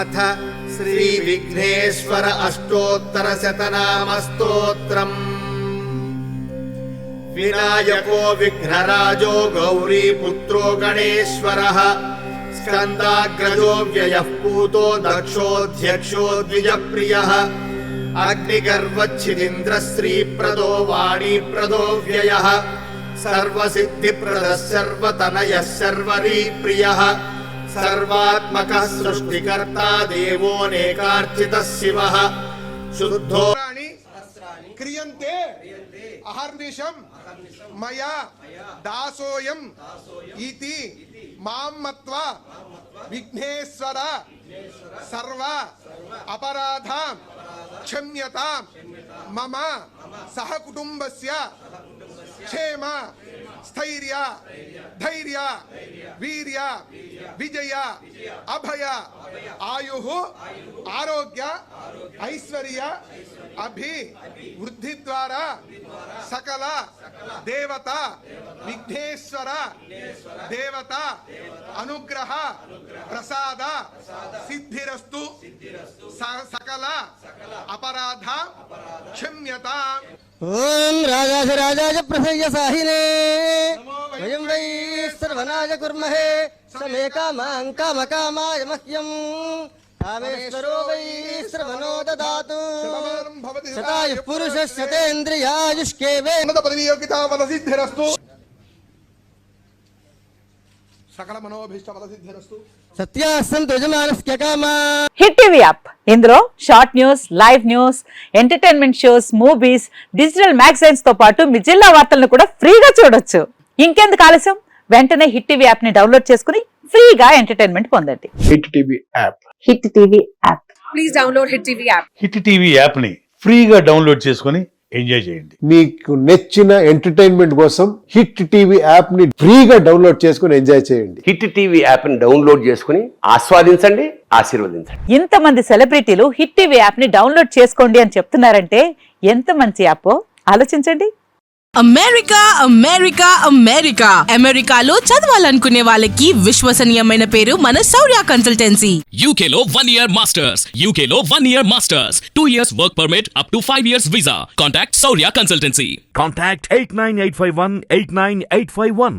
అథ శ్రీ విఘ్నేశ్వర అష్టోత్తర శతనామ స్తోత్రం. వినాయకో విఘ్నరాజో గౌరీ పుత్రో గణేశ్వరః స్కందాగ్రజో వ్యయః పూతో దక్షోధ్యక్షో ద్విజప్రియః అగ్నిగర్వచ్ఛిదింద్ర శ్రీప్రదో వాణీప్రదో వ్యయః సర్వసిద్ధిప్రదః సర్వతనయః సర్వరీప్రియః సర్వాత్మకః సృష్టికర్తా దేవోనేకార్చితః శివః శుద్ధో క్రియంతే అహర్నిశం మయా దాసోయం ఇతి మాం మత్వా విఘ్నేశ్వర సర్వ అపరాధాం క్షమ్యతాం మమ సహకుటుంబస్య క్షేమ స్థైర్య ధైర్య వీర్య విజయ అభయ ఆయుః ఆరోగ్య ఐశ్వర్య అభి వృద్ధి ద్వారా సకల దేవత విఘ్నేశ్వర దేవత అనుగ్రహ ప్రసాద సిద్ధిరస్తు సకల అపరాధ క్షమ్యత. ఓం రాజాజ ప్రసయ్య సాహినే వయం వై సర్వనాజ కుర్మహే సమే కామాన్ కామకామాయ మహ్యం కామేశ్వరో వై శ్రవణో దదాతు శతాయుః పురుషः శతేంద్రియాయుష్కేవే సిద్ధిరస్తు సకల మనోభీష్ట ఫల సిద్ధిరస్తు. సత్యాసంతు యజమానస్య కామా. హిట్ టీవీ యాప్ ఇందులో short news, live news, entertainment shows, movies, digital magazines తో పాటు మీ జిల్లా వార్తలను కూడా ఫ్రీగా చూడొచ్చు. ఇంకెందుకు ఆలస్యం, వెంటనే హిట్ టీవీ యాప్ ని డౌన్లోడ్ చేసుకుని ఫ్రీగా ఎంటర్టైన్మెంట్ పొందండి. Hit TV app. Hit TV app please download hit TV app. Hit TV app ని ఫ్రీగా డౌన్లోడ్ చేసుకుని ఎంజాయ్ చేయండి. మీకు నచ్చిన ఎంటర్టైన్మెంట్ కోసం హిట్ టీవీ యాప్ ని ఫ్రీగా డౌన్లోడ్ చేసుకుని ఎంజాయ్ చేయండి. హిట్ టీవీ యాప్ ని డౌన్లోడ్ చేసుకుని ఆస్వాదించండి, ఆశీర్వదించండి. ఇంతమంది సెలబ్రిటీలు హిట్ టీవీ యాప్ ని డౌన్లోడ్ చేసుకోండి అని చెప్తున్నారంటే ఎంత మంచి యాప్ ఆలోచించండి. అమెరికా అమెరికా అమెరికా అమెరికాలో చదవాలనుకునే వాళ్ళకి విశ్వసనీయమైన పేరు మన శౌర్య కన్సల్టెన్సీ. UK లో 1 year masters, UK లో 1 year masters, 2 years work permit up to 5 years visa. Contact Saurya Consultancy. Contact 89851 89851.